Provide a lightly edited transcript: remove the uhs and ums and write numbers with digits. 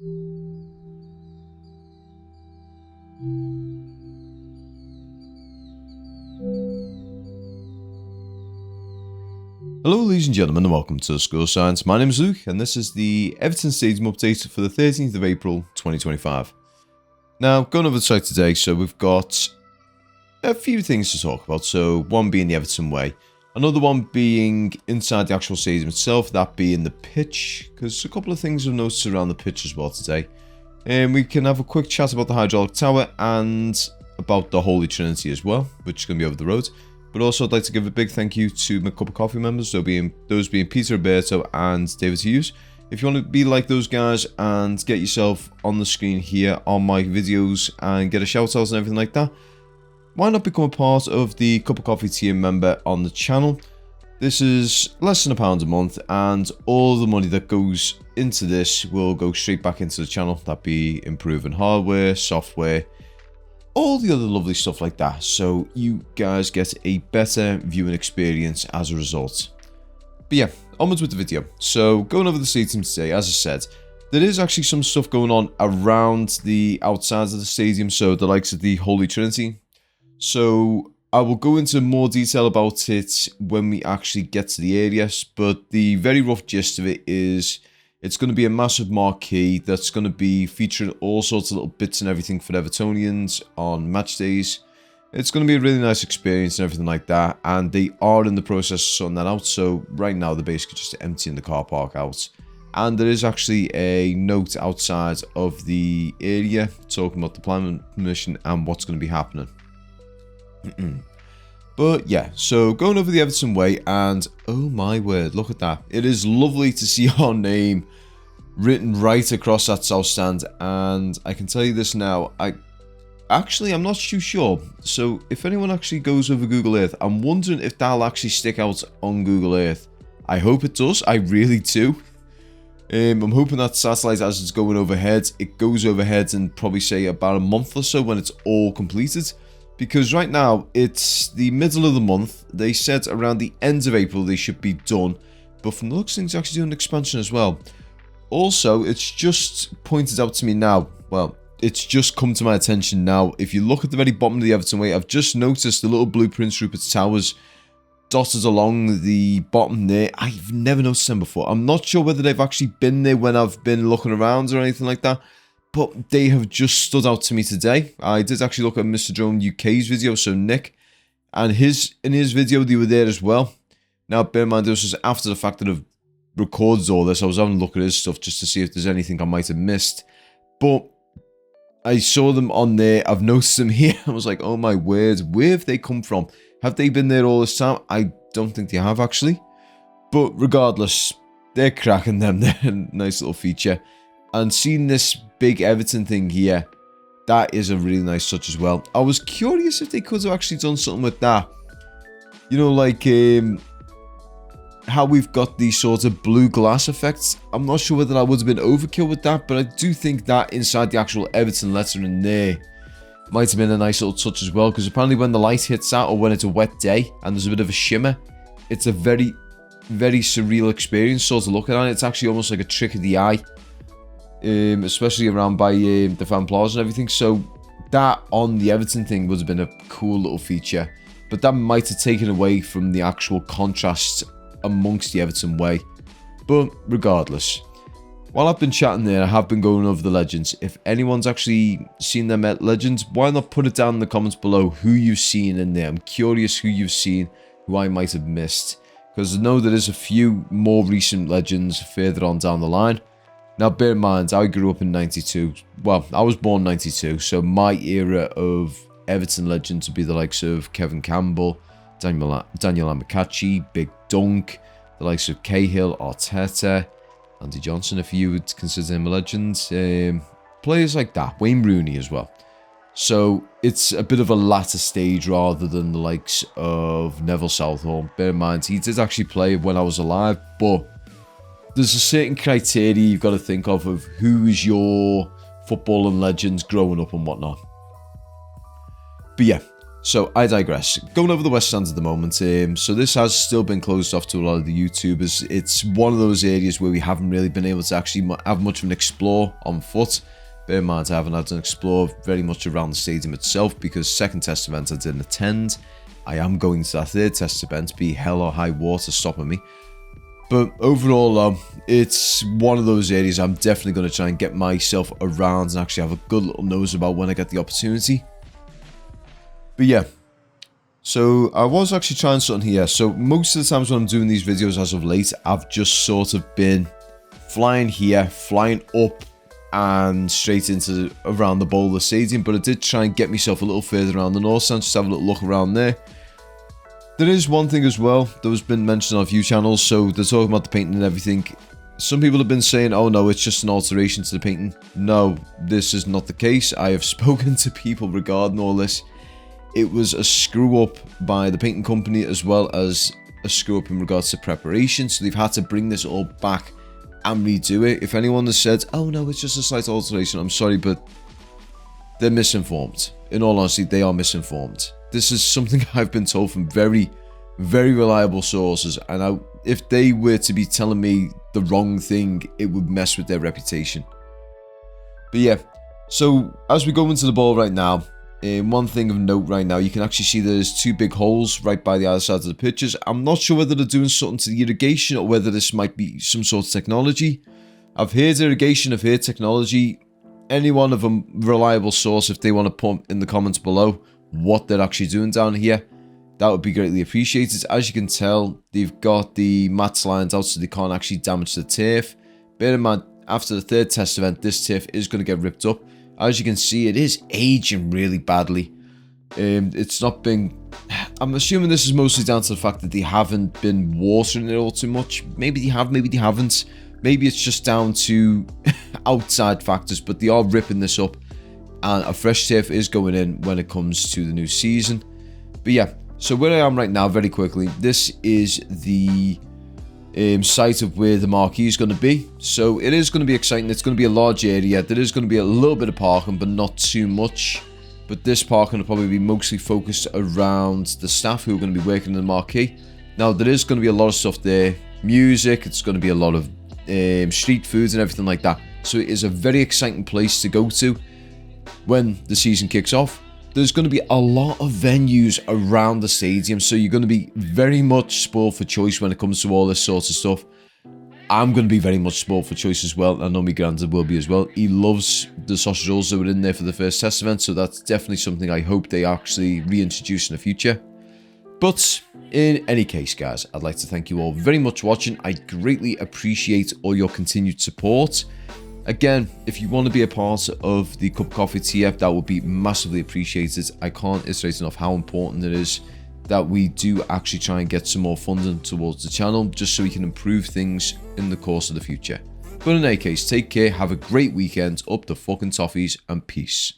Hello ladies and gentlemen and welcome to Score Science. My name is Luke and this is the Everton Stadium update for the 13th of April 2025. Now, going over the site today, so we've got a few things to talk about. So one being the Everton way, another one being inside the actual stadium itself, that being the pitch, because a couple of things I've noticed around the pitch as well today. And we can have a quick chat about the hydraulic tower and about the Holy Trinity as well, which is going to be over the road. But also I'd like to give a big thank you to my Cup of Coffee members, those being Peter Roberto and David Hughes. If you want to be like those guys and get yourself on the screen here on my videos and get a shout out and everything like that, why not become a part of the Cup of Coffee tier member on the channel? This is less than £1 a month and all the money that goes into this will go straight back into the channel. That'd be improving hardware, software, all the other lovely stuff like that, so you guys get a better viewing experience as a result. But yeah, onwards with the video. So going over the stadium today, as I said, there is actually some stuff going on around the outsides of the stadium, so the likes of the Holy Trinity. So I will go into more detail about it when we actually get to the areas, but the very rough gist of it is it's going to be a massive marquee that's going to be featuring all sorts of little bits and everything for Evertonians on match days. It's going to be a really nice experience and everything like that, and they are in the process of sorting that out. So right now they're basically just emptying the car park out, and there is actually a note outside of the area talking about the planning permission and what's going to be happening. But yeah, so going over the Everton way, and oh my word, look at that. It is lovely to see our name written right across that south stand, and I can tell you this now, I'm not too sure. So if anyone actually goes over Google Earth, I'm wondering if that'll actually stick out on Google Earth. I hope it does, I really do. I'm hoping that satellite, as it's going overhead, it goes overhead in probably say about a month or so when it's all completed. Because right now, it's the middle of the month. They said around the end of April they should be done. But from the looks of things, actually doing an expansion as well. Also, it's just pointed out to me now. Well, it's just come to my attention now. If you look at the very bottom of the Everton way, I've just noticed the little blue Prince Rupert Towers dotted along the bottom there. I've never noticed them before. I'm not sure whether they've actually been there when I've been looking around or anything like that. But they have just stood out to me today. I did actually look at Mr. Drone UK's video, so Nick, and in his video they were there as well. Now bear in mind this was after the fact that I've recorded all this. I was having a look at his stuff just to see if there's anything I might have missed. But I saw them on there, I've noticed them here. I was like, oh my word, where have they come from? Have they been there all this time? I don't think they have actually. But regardless, they're cracking them. They're a nice little feature. And seeing this big Everton thing here, that is a really nice touch as well. I was curious if they could have actually done something with that. You know, like how we've got these sort of blue glass effects. I'm not sure whether I would have been overkill with that, but I do think that inside the actual Everton lettering there might have been a nice little touch as well. Because apparently when the light hits that, or when it's a wet day and there's a bit of a shimmer, it's a very, very surreal experience sort of looking at it. It's actually almost like a trick of the eye. Especially around by the Fan Plaza and everything. So that on the Everton thing would have been a cool little feature, but that might have taken away from the actual contrast amongst the Everton way. But regardless, while I've been chatting there, I have been going over the legends. If anyone's actually seen them at legends, why not put it down in the comments below who you've seen in there. I'm curious who you've seen, who I might have missed, because I know there is a few more recent legends further on down the line. Now, bear in mind, I grew up in 92. Well, I was born 92, so my era of Everton legends would be the likes of Kevin Campbell, Daniel Amokachi, Big Dunk, the likes of Cahill, Arteta, Andy Johnson, if you would consider him a legend. Players like that, Wayne Rooney as well. So it's a bit of a latter stage rather than the likes of Neville Southall. Bear in mind, he did actually play when I was alive, but there's a certain criteria you've got to think of who is your footballing legends growing up and whatnot. But yeah, So I digress. Going over the West Stand at the moment, so this has still been closed off to a lot of the YouTubers. It's one of those areas where we haven't really been able to actually have much of an explore on foot. Bear in mind, I haven't had an explore very much around the stadium itself because second test event I didn't attend. I am going to that third test event, be hell or high water stopping me. But overall, it's one of those areas I'm definitely going to try and get myself around and actually have a good little nose about when I get the opportunity. But yeah, so I was actually trying something here. So most of the times when I'm doing these videos as of late, I've just sort of been flying here, flying up and straight into around the bowl of the stadium. But I did try and get myself a little further around the north stand, just have a little look around there. There is one thing as well that has been mentioned on a few channels. So they're talking about the painting and everything. Some people have been saying, oh no, it's just an alteration to the painting. No, this is not the case. I have spoken to people regarding all this. It was a screw up by the painting company as well as a screw up in regards to preparation. So they've had to bring this all back and redo it. If anyone has said, oh no, it's just a slight alteration, I'm sorry, but they're misinformed. In all honesty, they are misinformed. This is something I've been told from very, very reliable sources. And if they were to be telling me the wrong thing, it would mess with their reputation. But yeah, so as we go into the ball right now, one thing of note right now, you can actually see there's two big holes right by the other side of the pitches. I'm not sure whether they're doing something to the irrigation or whether this might be some sort of technology. I've heard irrigation, I've heard technology. Anyone of a reliable source, if they want to put in the comments below what they're actually doing down here, that would be greatly appreciated. As you can tell, they've got the mats lined out so they can't actually damage the turf. Bear in mind, after the third test event, this turf is going to get ripped up. As you can see, it is aging really badly. It's not been... I'm assuming this is mostly down to the fact that they haven't been watering it all too much. Maybe they have, maybe they haven't. Maybe it's just down to outside factors, but they are ripping this up. And a fresh turf is going in when it comes to the new season. But yeah, so where I am right now, very quickly, this is the site of where the Marquee is going to be. So it is going to be exciting. It's going to be a large area. There is going to be a little bit of parking, but not too much. But this parking will probably be mostly focused around the staff who are going to be working in the Marquee. Now, there is going to be a lot of stuff there. Music, it's going to be a lot of street foods and everything like that. So it is a very exciting place to go to when the season kicks off. There's going to be a lot of venues around the stadium, so you're going to be very much spoiled for choice when it comes to all this sort of stuff. I'm going to be very much spoiled for choice as well. I know my granddad will be as well. He loves the sausage rolls that were in there for the first test event, so that's definitely something I hope they actually reintroduce in the future. But in any case, guys, I'd like to thank you all very much for watching. I greatly appreciate all your continued support. Again, if you want to be a part of the Cup of Coffee tier, that would be massively appreciated. I can't iterate enough how important it is that we do actually try and get some more funding towards the channel, just so we can improve things in the course of the future. But in any case, take care, have a great weekend, up the fucking toffees, and peace.